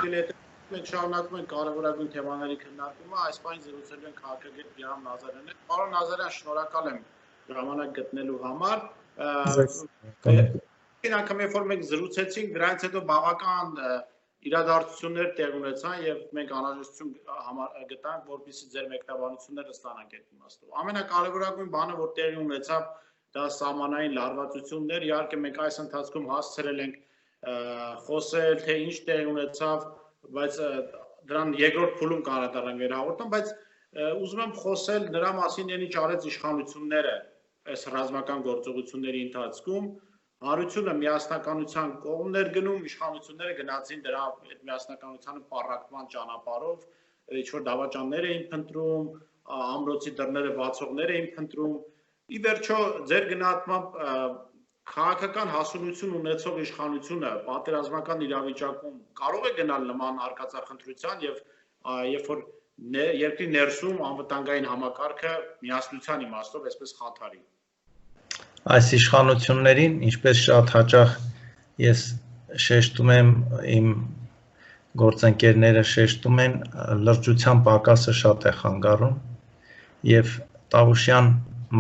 մենք շարունակում ենք կարևորագույն թեմաների քննարկումը, այս պահին զրուցելու ենք քաղաքագետ Բիհամ Նազարյանն հետ։ Պարոն Նազարյան, շնորհակալ եմ ժամանակ գտնելու համար։ Այն անգամ երբ որ մենք զրուցեցինք, դրանից հետո բավական իրադարձություններ տեղ ունեցան եւ մենք անհրաժեշտություն գտանք, որպեսզի ձեր մեկնաբանությունները ստանանք այդ իմաստով։ Ամենակարևորագույն բանը, որ տեղի ունեցավ, դա սահմանային լարվածություններ, իհարկե մենք այս ընթացքում հասցրել ենք խոսել, թե ինչ տեղի ունեցավ, բայց դրան երկրորդ փուլում կանրադառնանք մեր հաղորդում, բայց ուզում եմ խոսել նրա մասին, ինչ արեց իշխանությունները այս ռազմական գործողությունների ընթացքում։ Հանրությունը միասնականության կողմներ գնում, իշխանությունները գնացին դրա այդ միասնականությանը պառակտման ճանապարհով, ինչ որ դավաճաններ էին փնտրում, ամրոցի դռները բացողներ էին փնտրում։ Ի վերջո, ձեր գնահատմամբ քաղաքական հասունություն ունեցող իշխանությունը պատերազմական իրավիճակում կարող է գնալ նման արկածախնդրության եւ երբ որ երկրի ներսում անվտանգային համակարգը միասնության իմաստով այսպես խաթարի։ Այս իշխանություններին, ինչպես շատ հաճախ ես շեշտում եմ, իմ գործընկերները շեշտում են, լրջության պակասը շատ է խանգարում եւ Տավուշյան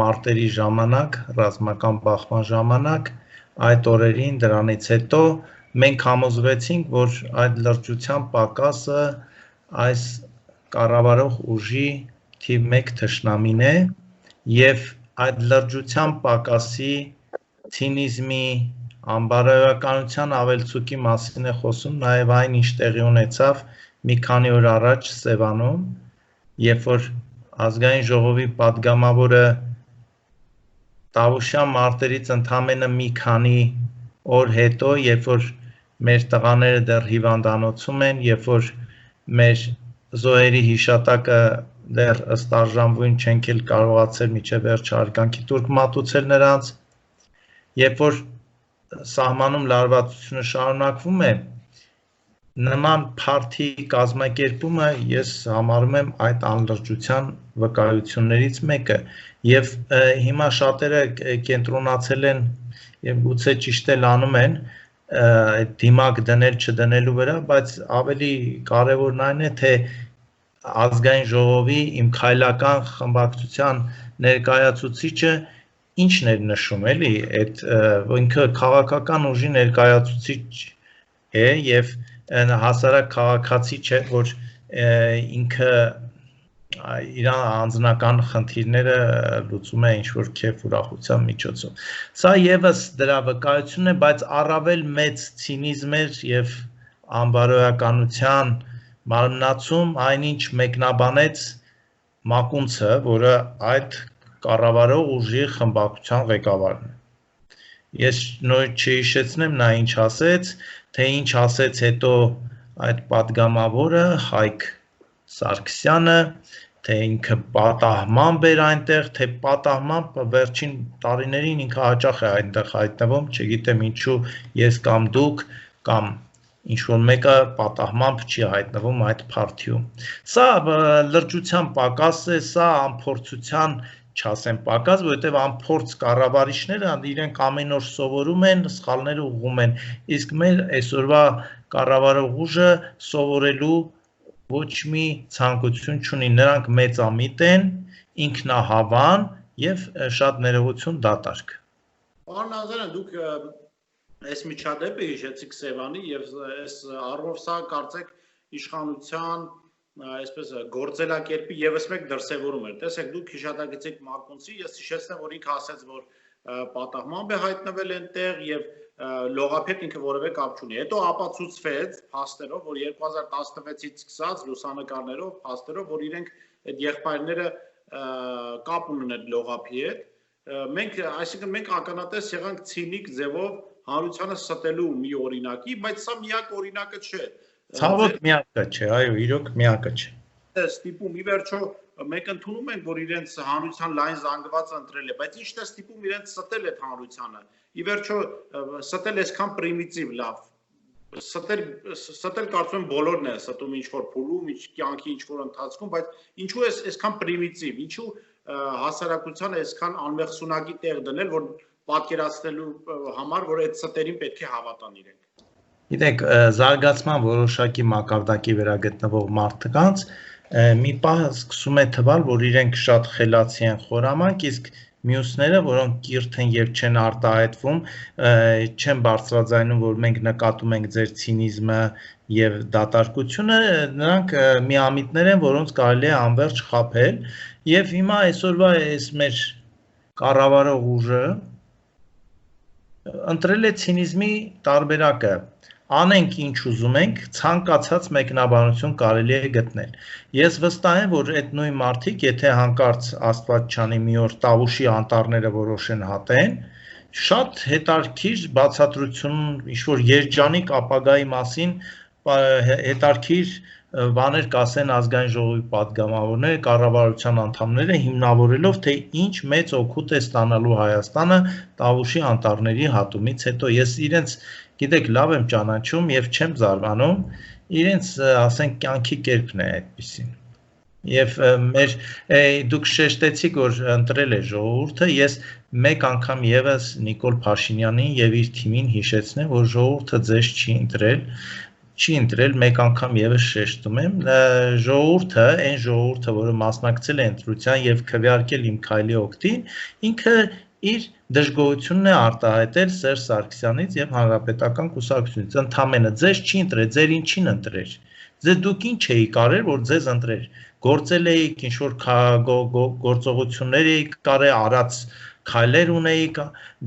մարտերի ժամանակ, ռազմական բախման ժամանակ, այդ օրերին դրանից հետո մենք համոզվեցինք, որ այդ լրջության պակասը այս կառավարող ուժի թիվ 1 թշնամին է եւ այդ լրջության պակասի, ցինիզմի, անբարոյականության ավելցուկի մասին է խոսում նաև այն, ինչ տեղի ունեցավ մի քանի օր առաջ Սևանում, երբ որ ազգային ժողովի պատգամավորը Տավուշյան մարտերից ընդամենը մի քանի օր հետո, երբ որ մեր տղաները դեռ հիվանդանոցում են, երբ որ մեր զոհերի հիշատակը դեռ ըստ արժանվույն չենք էլ կարողացել մինչև վերջ հարգանքի տուրք մատուցել նրանց, երբ որ սահմանում լարվածությունը շարունակվում է, նման փարթի կազմակերպումը ես համարում եմ այդ անլրջության վկայություններից մեկը եւ հիմա շատերը կենտրոնացել են եւ գուցե ճիշտ էլ անում են դիմակ դնել չդնելու վրա, բայց ավելի կարեւորն այն է, թե ազգային ժողովի իմ քայլական խմբակցության ներկայացուցիչը ինչն էր նշում, էլի, այդ ինքը քաղաքական ուժի ներկայացուցիչ է եւ հասարակ քաղաքացի չէ, որ ինքը իր անձնական խնդիրները լուծում է ինչ-որ քեֆ ուրախության միջոցով։ Սա եւս դրա վկայությունն է, բայց առավել մեծ ցինիզմ էր եւ անբարոյականության մարմնացում այնինչ մեկնաբանեց Մակունցը, որը այդ կառավարող ուժի խմբակցության ղեկավարն է։ Ես նոր չհիշեցնեմ նա ինչ ասեց, թե ինչ ասեց հետո այդ պատգամավորը Հայկ Սարգսյանը, թե ինքը պատահմամբ էր այնտեղ, թե պատահմամբ վերջին տարիներին ինքը հաճախ է այնտեղ հայտնվում, չգիտեմ ինչու ես կամ դուք կամ ինչ-որ մեկը պատահմամբ չի հայտնվում այդ փարթիում։ Սա լրջության պակաս է, սա անփորձության, չասեմ պակաս, որովհետև անփորձ կառավարիչները իրենք ամեն օր սովորում են, սխալները ուղղում են, իսկ մեր այսօրվա կառավարող ուժը սովորելու ոչ մի ցանկություն չունի, նրանք մեծամիտ են, ինքնահավան եւ շատ ներողություն դատարկ։ Պարոն Նազարյան, դուք այս միջադեպը հիշեցիք Սևանի եւ այս առումով սա կարծեք իշխանության այսպես գործելակերպի եւս մեկ դրսեւորում էր։ Տեսեք, դուք հիշատակեցիք Մակունցի, ես հիշեցնեմ, որ ինքը ասաց, որ պատահմամբ է հայտնվել այնտեղ եւ լողափետ ինքը որևէ կապ չունի։ Հետո ապացուցվեց փաստերով, որ 2016-ից սկսած լուսանկարներով, փաստերով, որ իրենք այդ եղբայրները կապ ունեն այդ լողափի հետ։ Այսինքն մենք ականատես եղանք ցինիկ ձևով հանրությանը ստելու մի օրինակի, բայց սա միակ օրինակը չէ։ Ցավոք միակը չէ, այո, իրոք միակը չէ։ Ստիպում ի վերջո մենք ընդունում ենք, որ իրենց հանրության լայն զանգվածը ընտրել է, բայց ի՞նչն է ստիպում իրենց ստել այդ հանրությանը։ Ի վերջո ստել այսքան պրիմիտիվ լավ։ Ստել կարծում եմ բոլորն են ստում ինչ-որ փուլում, կյանքի ինչ-որ ընթացքում, բայց ինչու է այսքան պրիմիտիվ, ինչու հասարակությանը այսքան անմեղսունակի տեղ դնել, որ պատկերացնելու համար, որ այդ ստերին պետք է հավատան իրենք։ Գիտեք, զարգացման որոշակի մակարդակի վրա գտնվող մարդկանց մի պահ սկսում է թվալ, որ իրենք շատ խելացի են, խորամանկ, իսկ մյուսները, որոնք կիրթ են եւ չեն արտահայտվում, չեն բարձրաձայնում, որ մենք նկատում ենք ձեր ցինիզմը եւ դատարկությունը, նրանք միամիտներ են, որոնց կարելի է անverջ խաբել, եւ հիմա այսօրվա այս մեր կառավարող ուժը ընտրել է ցինիզմի տարբերակը։ Անենք ինչ ուզում ենք, ցանկացած մեկնաբանություն կարելի է գտնել։ Ես վստահ եմ, որ այդ նույն մարդիկ, եթե հանկարծ Աստված չանի մի օր Տավուշի անտառները որոշեն հատեն, շատ հետարքիր բացատրություն, ինչ-որ երջանիկ ապագայի մասին հետարքիր բաներ կասեն ազգային ժողովի պատգամավորները, կառավարության անդամները, հիմնավորելով, թե ինչ մեծ օգուտ է ստանալու Հայաստանը Տավուշի անտառների հատումից հետո։ Ես իրենց, գիտեք, լավ եմ ճանաչում եւ չեմ զարմանում, իրենց, ասենք, կյանքի կերպն է այդպեսին։ Եվ դուք շեշտեցիք, որ ընտրել է ժողովուրդը, ես մեկ անգամ եւս Նիկոլ Փաշինյանին եւ իր թիմին հիշեցնեմ, որ ժողովուրդը ձեզ չի ընտրել, մեկ անգամ եւս շեշտում եմ, ժողովուրդը, այն ժողովուրդը, որը մասնակցել է ընտրության եւ քվեարկել իմ քայլի օգտին, ինքը իր դժգոհությունն է արտահայտել Սերժ Սարգսյանից եւ Հանրապետական կուսակցությունից։ Ընդամենը ձեզ չի ընտրել, ձեր ինչին ընտրեր։ Ձեզ դուք ինչ էիք արել, որ ձեզ ընտրեր։ Գործել էիք, ինչ որ գործողություններ էիք կարել, արած քայլեր ունեիք,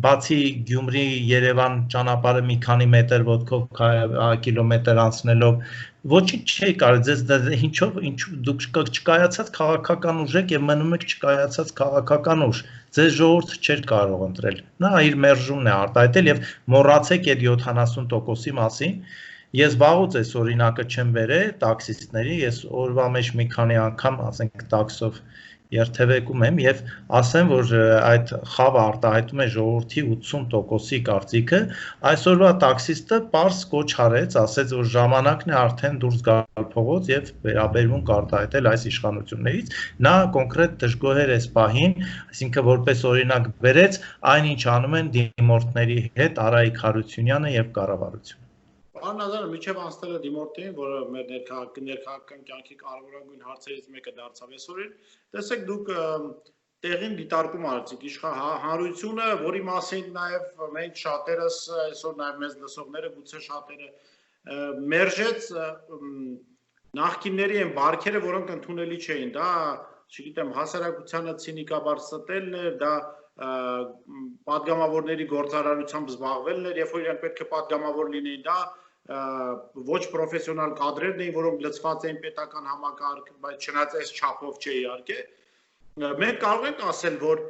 բացի Գյումրի-Երևան ճանապարհը մի քանի մետր ոտքով կիլոմետր անցնելով, ոչինչ չէի կարել, ձեզ ինչով դուք չկայացած քաղաքական ուժ եք եւ մնում եք չկայացած քաղաքական ուժ, ձեզ ժողովուրդը չէր կարող ընտրել։ Նա իր մերժումն է արտահայտել եւ մոռացեք այդ 70%-ի մասին։ Ես վաղուց այս օրինակը չեմ բերել տաքսիստների, ես օրվա մեջ մի քանի անգամ, ասենք, տաքսով երթևեկում եմ եւ ասեմ, որ այդ խավը արտահայտում է ժողովրդի 80%-ի կարծիքը, այսօրվա տաքսիստը պարզ կոչ արեց, ասեց, որ ժամանակն է արդեն դուրս գալ փողոց եւ վերաբերմունք արտահայտել այս իշխանություններից, նա կոնկրետ դժգոհ էր այս պահին, այսինքն որպես օրինակ բերեց այն ինչ անում են դիմորդների հետ Արայիկ Հարությունյանը եւ կառավարությունը։ Պարոն Ազարյան, միջև անցնելը դիմորդին, որը մեր ներքաղաքական կյանքի կարևորագույն հարցերից մեկը դարձավ այսօրին, տեսեք դուք տեղին դիտարկում արեցիք հանրությունը, որի մասին նաև մենք շատերս այսօր նաև մեզ լսողները գուցե շատերը մերժեց նախկինների այն բարքերը, որոնք ընդունելի չէին, դա, չգիտեմ, հասարակությանը ցինիկաբար ստելն էր, դա պատգամավորների գործարարությամբ զբաղվելն էր, երբ որ իրենք պետք է պատգամավոր լինեին, դա ոչ պրոֆեսիոնալ կադրերն էին, որոնք լցված էին պետական համակարգ, բայց չնայած այս չափով չէ իհարկե։ Մենք կարող ենք ասել, որ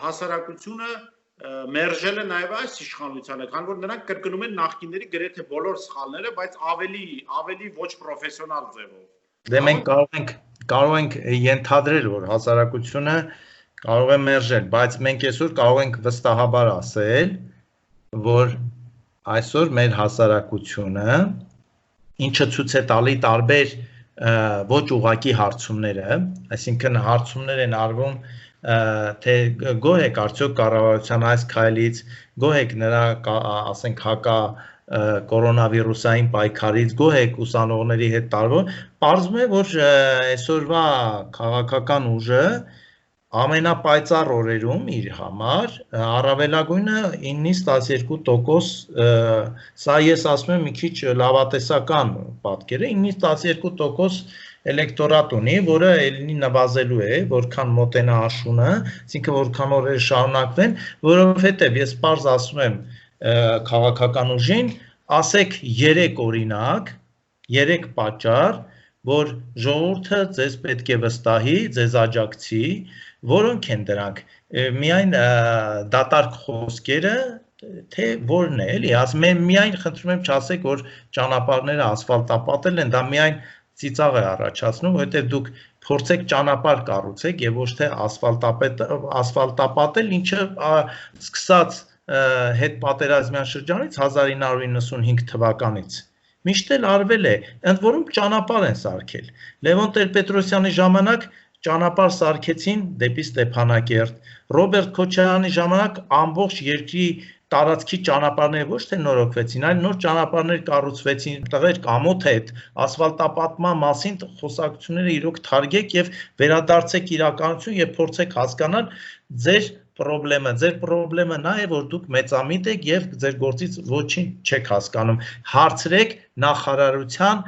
հասարակությունը մերժել է նաև այս իշխանությանը, քանի որ նրանք կրկնում են նախկինների գրեթե բոլոր սխալները, բայց ավելի ոչ պրոֆեսիոնալ ձևով։ Դե մենք կարող ենք ենթադրել, որ հասարակությունը կարող է մերժել, բայց մենք այսօր կարող ենք վստահաբար ասել, որ այսօր մեր հասարակությունը, ինչը ցույց է տալի տարբեր ոչ ուղղակի հարցումները, այսինքն հարցումներ են արվում, թե գոհ եք արդյոք կառավարության այս քայլից, գոհ եք նրա, ասենք, հակա կորոնավիրուսային պայքարից, գոհ եք ուսանողների հետ տարվող, պարզվում է, որ այսօրվա քաղաքական ուժը ամենապայծառ օրերում իր համար առավելագույնը 9-ից 12%, սա ես ասում եմ մի քիչ լավատեսական պատկեր է, 9-ից 12% էլեկտորատ ունի, որը ելնի նվազելու է, որքան մոտենա աշունը, այսինքն որքան օրեր շարունակվեն, որովհետև ես պարզ ասում եմ քաղաքական ուժին, ասեք 3 օրինակ, 3 պատճառ, որ ժողովուրդը ձեզ պետք է վստահի, ձեզ աջակցի, որոնք են դրանք, միայն դատարկ խոսքերը, թե որն է, էլի, միայն խնդրում եմ չասեք, որ ճանապարհները ասֆալտապատել են, դա միայն ծիծաղ է առաջացնում, որովհետև դուք փորձեք ճանապարհ կառուցեք եւ ոչ թե ասֆալտապատել, ինչը սկսած հետ պատերազմյան շրջանից 1995 թվականից միշտ էլ արվել է, ընդ որում ճանապարհ են սարքել։ Լևոն Տեր-Պետրոսյանի ժամանակ ճանապարհ սարքեցին դեպի Ստեփանակերտ, Ռոբերտ Քոչարյանի ժամանակ ամբողջ երկրի տարածքի ճանապարհները ոչ թե նորոգվեցին, այլ նոր ճանապարհներ կառուցվեցին, տղեր կամոթ է այդ ասֆալտապատման մասին խոսակցությունները իրոք թարգեք եւ վերադարձեք իրականություն եւ փորձեք հասկանալ ձեր պրոբլեմը նա է, որ դուք մեծամիտ եք եւ ձեր գործից ոչինչ չեք հասկանում։ Հարցրեք նախարարության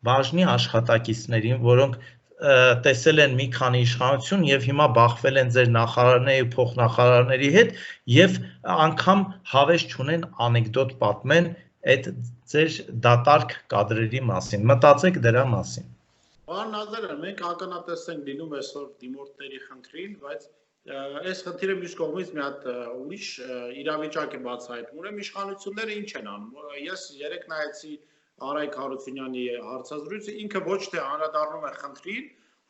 բաժնի աշխատակիցներին, որոնք տեսել են մի քանի իշխանություն եւ հիմա բախվել են ձեր նախարարների ու փոխնախարարների հետ եւ անգամ հավես չունեն անեկդոտ պատմեն այդ ձեր դատարկ կադրերի մասին։ Մտածեք դրա մասին։ Պարոն Նազարյան, մենք ականատես ենք լինում այսօր դիմորդների խնդրին, բայց այս խնդիրը մյուս կողմից մի հատ ուրիշ իրավիճակ է բացահայտում։ Ուրեմն իշխանությունները ինչ են անում։ Ես երեք նայեցի Արայք Հարությունյանի հարցազրույցը, ինքը ոչ թե անդրադառնում է խնդրին,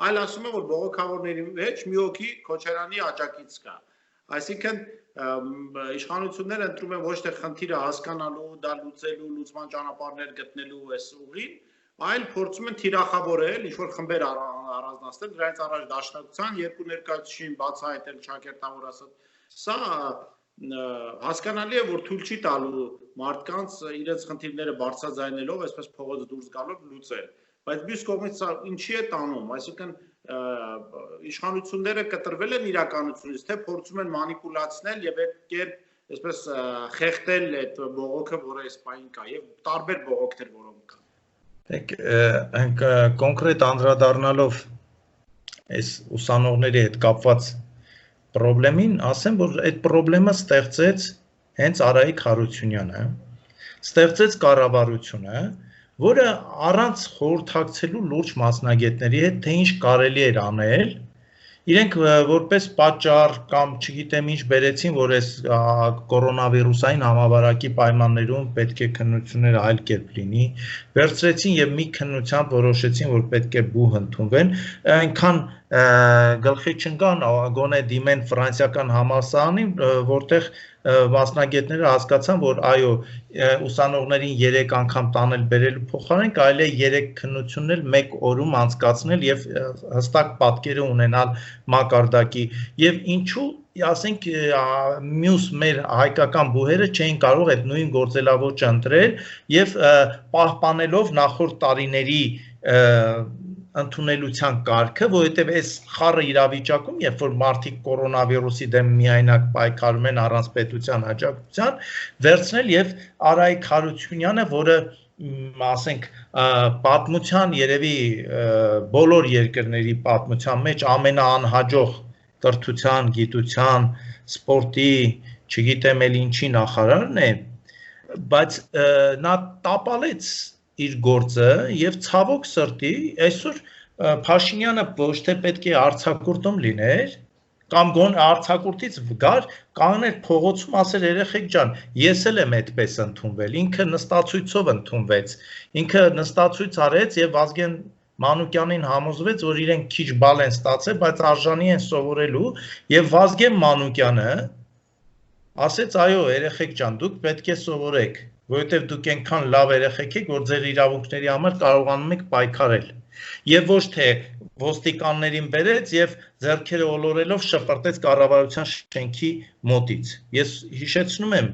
այլ ասում է, որ բողոքավորների մեջ մի հոգի Քոչարյանի աջակից կա։ Այսինքն իշխանությունները ընտրում են ոչ թե խնդիրը հասկանալու, դա լուծելու, լուծման ճանապարհներ գտնելու այս ուղին, այլ փորձում են թիրախավորել, ինչ-որ խմբեր առանձնացնել, դրանից առաջ Դաշնակցության երկու ներկայացուցիչին բացահայտել, ճակերտավոր ասած, սա հասկանալի է, որ թույլ չի տալու մարդկանց իրենց խնդիրները բարձրաձայնելով, այսպես փողոց դուրս գալով լուծել, բայց մյուս կողմից սա ինչի է տանում, այսինքն իշխանությունները կտրվել են իրականությունից, թե փորձում են մանիպուլացնել եւ այդ կերպ այսպես խեղդել այդ բողոքը, որը այս պահին կա, եւ տարբեր բողոքներ, որոնք կան։ Կոնկրետ անդրադառնալով այս ուսանողների հետ կապված պրոբլեմին, ասեմ, որ այդ պրոբլեմը ստեղծեց հենց Արայիկ Հարությունյանը, ստեղծեց կառավարությունը, որը առանց խորհրդակցելու լուրջ մասնագետների հետ, թե ինչ կարելի էր անել, իրենք որպես պատճառ կամ չգիտեմ ինչ բերեցին, որ այս կորոնավիրուսային համավարակի պայմաններում պետք է քննությունները այլ կերպ լինի, վերցրեցին եւ մի քննությամբ որոշեցին, որ պետք է բուհ ընդունվեն, այնքան գլխի չընկան, գոնե դիմեն ֆրանսիական համալսարանին, որտեղ մասնագետները հասկացան, որ այո, ուսանողներին 3 անգամ տանել բերելու փոխարեն կարելի է 3 քննություններ 1 օրում անցկացնել եւ հստակ պատկերը ունենալ մակարդակի եւ ինչու ասենք մյուս մեր հայկական բուհերը չէին կարող այդ նույն գործելավոճը ընտրել եւ պահպանելով նախորդ տարիների ընդունելության կարգը, որովհետև այս խառը իրավիճակում, երբ որ մարդիկ կորոնավիրուսի դեմ միայնակ պայքարում են առանց պետության աջակցության, վերցնել եւ Արայիկ Հարությունյանը, որը ասենք պատմության երևի բոլոր երկրների պատմության մեջ ամենաանհաջող կրթության, գիտության, սպորտի, չգիտեմ էլ ինչի նախարարն է, բայց նա տապալեց իր գործը եւ ցավոք սրտի այսօր Փաշինյանը ոչ թե պետք է արձակուրդում լիներ կամ գոն արձակուրդից գար կանգներ փողոցում ասել երեխեք ջան ես էլ եմ այդպես ընդունվել ինքը նստացույցով ընդունվեց ինքը նստացույց արեց եւ Վազգեն Մանուկյանին համոզվեց որ իրենք քիչ բալ են ստացել բայց արժանի են սովորելու եւ Վազգեն Մանուկյանը ասեց այո երեխեք ջան դուք պետք է սովորեք որովհետև դուք այնքան լավ երեխեք եք, որ ձեր իրավունքների համար կարողանում եք պայքարել։ Եվ ոչ թե ոստիկաններին բերեց եւ ձեռքերը ոլորելով շպրտեց կառավարության շենքի մոտից։ Ես հիշեցնում եմ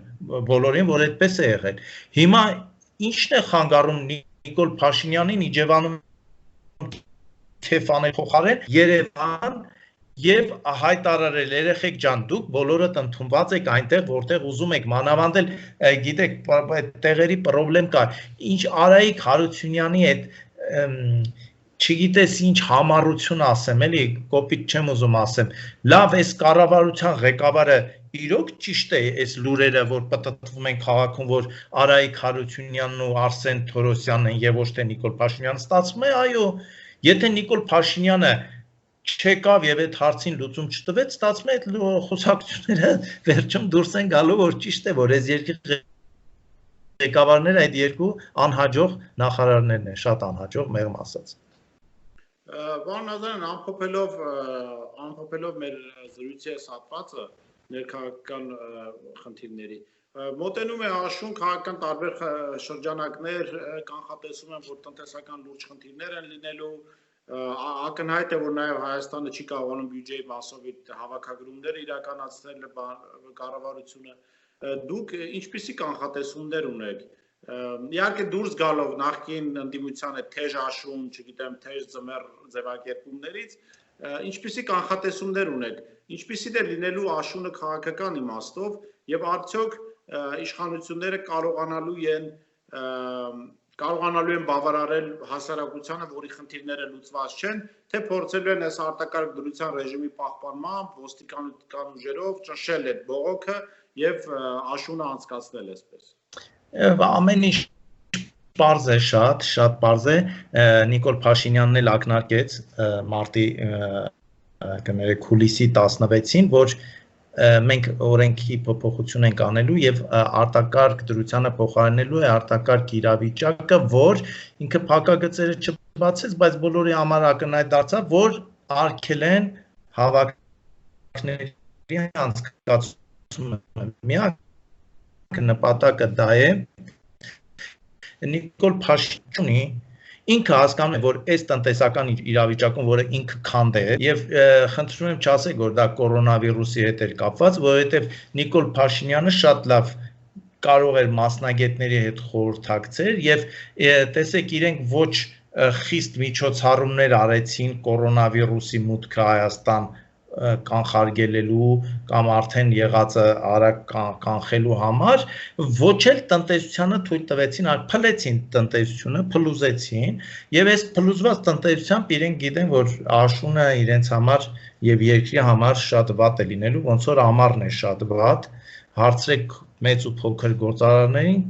բոլորին, որ այդպես է եղել։ Հիմա ի՞նչն է խանգարում Նիկոլ Փաշինյանին Իջևանում քեֆանել փոխարեն Երևան Եվ հայտարարել երեխեք ջան դուք բոլորդ ընդունված եք այնտեղ որտեղ ուզում եք մանավանդել գիտեք այդ տեղերի խնդրեմ կա ինչ Արայիկ Հարությունյանի այդ չգիտես ինչ համառություն ասեմ էլի կոպիտ չեմ ուզում ասեմ լավ այս կառավարության ղեկավարը իրոք ճիշտ է այս լուրերը որ պատտվում են քաղաքում որ Արայիկ Հարությունյանն ու Արսեն Թորոսյանն են եւ ոչ թե Նիկոլ Փաշինյանը ստացվում է այո եթե Նիկոլ Փաշինյանը չեկավ եւ այդ հարցին լուծում չտվեց, ստացվում է այդ խոսակցությունները վերջում դուրս են գալու, որ ճիշտ է, որ այս երկրի ղեկավարները այդ երկու անհաջող նախարարներն են, շատ անհաջող, մեղմ ասած։ Պարոն Նազարյան, ամփոփելով մեր զրույցի հատվածը ներքաղաքական խնդիրների, մոտենում է աշուն քաղաքական տարբեր շրջանակներ, կանխատեսում են, որ տնտեսական լուրջ խնդիրներ են լինելու ակնհայտ է որ նաև Հայաստանը չի կարողանում բյուջեի մասով հավաքագրումներ իրականացնել կառավարությունը դուք ինչպիսի կանխատեսումներ ունեք իհարկե դուրս գալով նախկին ընդդիմության այդ թեժ աշուն, չգիտեմ, թեժ ձմեռ ձևակերպումներից ինչպիսի կանխատեսումներ ունեք ինչպիսի դե լինելու աշունը քաղաքական իմաստով եւ արդյոք իշխանությունները կարողանալու են բավարարել հասարակությանը, որի խնդիրները լուծված չեն, թե փորձելու են այս արտակարգ դրության ռեժիմի պահպանմամբ, ոստիկանության ուժերով ճնշել այդ բողոքը եւ աշունը անցկացնել այսպես։ Ամեն ինչ պարզ է, շատ պարզ է, Նիկոլ Փաշինյանն էլ ակնարկեց մարտի կներեք հուլիսի 16-ին, որ մենք օրենքի փոփոխություն ենք անելու եւ արտակարգ դրությանը փոխարինելու է արտակարգ իրավիճակը, որ ինքը փակագծերը չբացեց, բայց բոլորի համար ակնհայտ դարձավ, որ արգել են հավաքների անցկացումը։ Միակ նպատակը դա է Նիկոլ Փաշինյանի ինքը հասկանում է, որ այս տնտեսական իրավիճակում, որը ինքը քանդ է, եւ խնդրում եմ չասեք, որ դա կորոնավիրուսի հետ էր կապված, որովհետեւ Նիկոլ Փաշինյանը շատ լավ կարող էր մասնագետների հետ խորհրդակցել եւ տեսեք իրենք ոչ խիստ միջոցառումներ արեցին կորոնավիրուսի մուտքը Հայաստան կանխարգելելու կամ արդեն եղածը արագ կանխելու համար ոչ էլ տնտեսությանը թույլ տվեցին, այլ փլեցին տնտեսությունը, փլուզեցին եւ այս փլուզված տնտեսությամբ իրենք գիտեն, որ աշունը իրենց համար եւ երկրի համար շատ վատ է լինելու, ոնց որ ամառն է շատ վատ, հարցրեք մեծ ու փոքր գործարարներին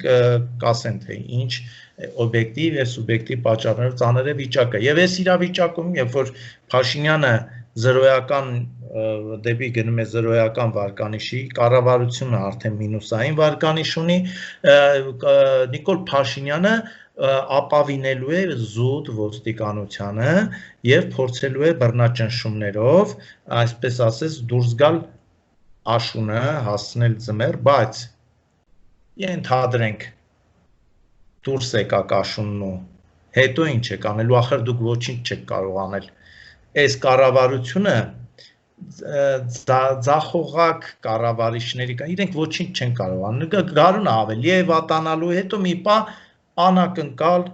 կասեն թե ինչ օբյեկտիվ եւ սուբյեկտիվ պատճառներով ծանր է վիճակը եւ այս իրավիճակում երբ որ Փաշինյանը զրոյական դեպի գնում է զրոյական վարկանիշի, կառավարությունը արդեն մինուսային վարկանիշ ունի, Նիկոլ Փաշինյանը ապավինելու է զուտ ոստիկանությանը եւ փորձելու է բռնաճնշումներով, այսպես ասած, դուրս գալ աշունը, հասցնել ձմեռ, բայց ենթադրենք դուրս եկակ աշունն ու հետո ինչ եք անելու, ախր դուք ոչինչ չեք կարող անել։ Այս կառավարությունը ձախողակ կառավարիչների կա, իրենք ոչինչ չեն կարող անել, գարունը ավելի է վատանալու, հետո մի պա անակնկալ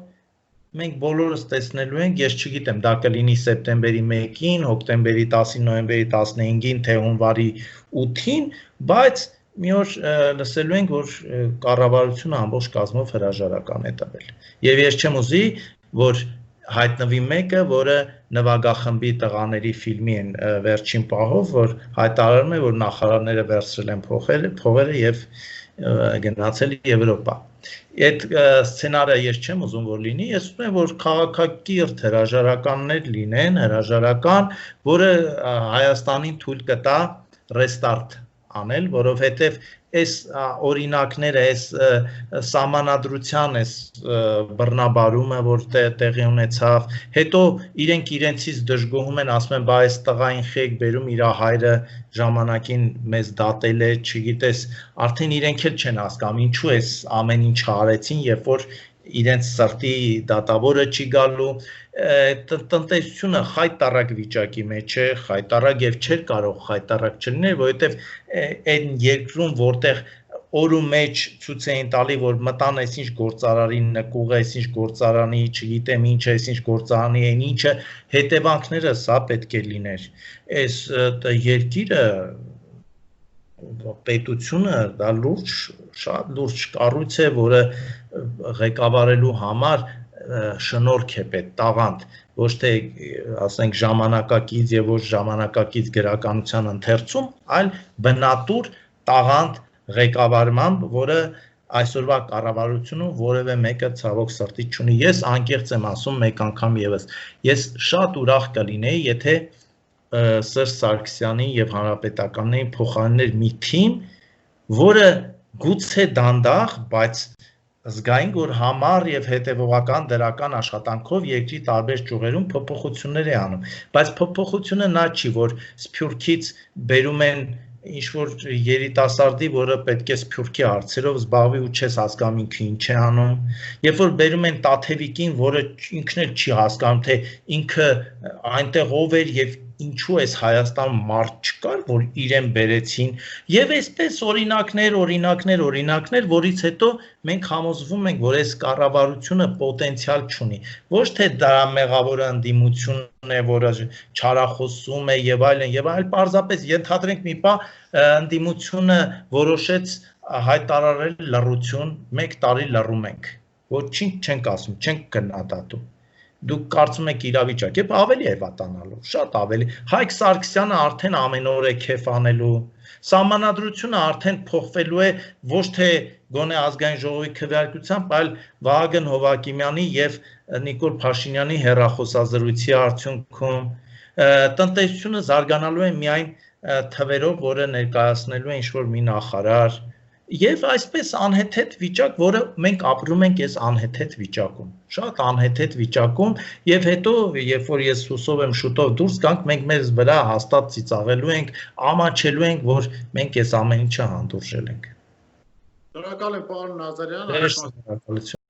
մենք բոլորս տեսնելու ենք, ես չգիտեմ, դա կլինի սեպտեմբերի 1-ին, հոկտեմբերի 10-ին, նոյեմբերի 15-ին, թե հունվարի 8-ին, բայց մի օր լսելու ենք, որ կառավարությունը ամբողջ կազմով հրաժարական է տվել։ Եվ ես չեմ ուզի, որ հայտնվի մեկը, որը նվագախմբի տղաների ֆիլմի են վերջին պահով, որ հայտարարում է, որ նախարարները վերցրել են փողերը եւ գնացել Եվրոպա։ Այդ սցենարը ես չեմ ուզում որ լինի, ես ուզում եմ որ քաղաքակիրթ հրաժարականներ լինեն, հրաժարական, որը Հայաստանին թույլ կտա ռեստարտ անել, որովհետև այս օրինակները, այս սահմանադրության, այս բռնաբարումը, որ տեղի ունեցավ, հետո իրենք իրենցից դժգոհում են, ասում են, բա այս տղային խեք բերում, իր հայրը ժամանակին մեզ դատել է, չգիտես, արդեն իրենք էլ չեն հասկանում, ինչու էս ամեն ինչ արեցին, երբ որ իրենց սրտի դատավորը չի գալու, տնտեսությունը խայտառակ վիճակի մեջ է, խայտառակ եւ չէր կարող խայտառակ չլիներ, որովհետեւ այն երկրում, որտեղ օրու մեջ ցույց էին տալի, որ մտան այսինչ գործարանի նկուղ, այսինչ գործարանի, չգիտեմ ինչ, այսինչ գործարանի այն ինչը, հետևանքները սա պետք է լիներ։ Այս երկիրը պետությունը դա լուրջ, շատ լուրջ կառույց է, որը ղեկավարելու համար շնորհք է պետք, տաղանդ, ոչ թե ասենք ժամանակակից եւ ոչ ժամանակակից գրականության ընթերցում, այլ բնատուր տաղանդ ղեկավարմամբ, որը այսօրվա կառավարությունը որևէ մեկը ցավոք սրտի չունի։ Ես անկեղծ եմ ասում մեկ անգամ եւս, ես շատ ուրախ կլինեի, եթե Սերժ Սարգսյանի եւ Հանրապետականների փոխարիներ մի թիմ, որը գուցե դանդաղ, բայց զգային, որ համառ եւ հետեւողական դրական աշխատանքով երկրի տարբեր ճյուղերում փոփոխություններ է անում, բայց փոփոխությունը նա չի, որ Սփյուռքից բերում են ինչ-որ երիտասարդի, որը պետք է Սփյուռքի հարցերով զբաղվի ու չես հասկանում ինքը ինչ է անում, երբ որ բերում են Տաթևիկին, որը ինքն էլ չի հասկանում, թե ինքը այնտեղ ով էր եւ ինչու էս Հայաստան մարդ չկար, որ իրեն բերեցին, եւ այսպես օրինակներ, որից հետո մենք համոզվում ենք, որ այս կառավարությունը պոտենցիալ չունի, ոչ թե դա մեղավորը ընդդիմությունն է, որը չարախոսում է եւ այլն, պարզապես ենթադրենք մի բան, ընդդիմությունը որոշեց հայտարարել լռություն, 1 տարի լռում ենք, ոչինչ չենք ասում, չենք քննադատում։ Դուք կարծում եք իրավիճակ է, ավելի է վատանալու, շատ ավելի։ Հայկ Սարգսյանը արդեն ամեն օր է քեֆ անելու, սահմանադրությունը արդեն փոխվելու է ոչ թե գոնե ազգային ժողովի քվեարկությամբ, այլ Վահագն Հովակիմյանի եւ Նիկոլ Փաշինյանի հեռախոսազրույցի արդյունքում տնտեսությունը զարգանալու է միայն թվերով, որը ներկայացնելու է ինչ-որ մի նախարար, եւ այսպես անհեթեթ վիճակ, որը մենք ապրում ենք այս անհեթեթ վիճակում, շատ անհեթեթ վիճակում, եւ հետո, երբ որ ես հուսով եմ շուտով դուրս գանք, մենք մեզ վրա հաստատ ծիծաղելու ենք, ամաչելու ենք, որ մենք այս ամեն ինչը հանդուրժել ենք։ Շնորհակալ եմ, պարոն Նազարյան,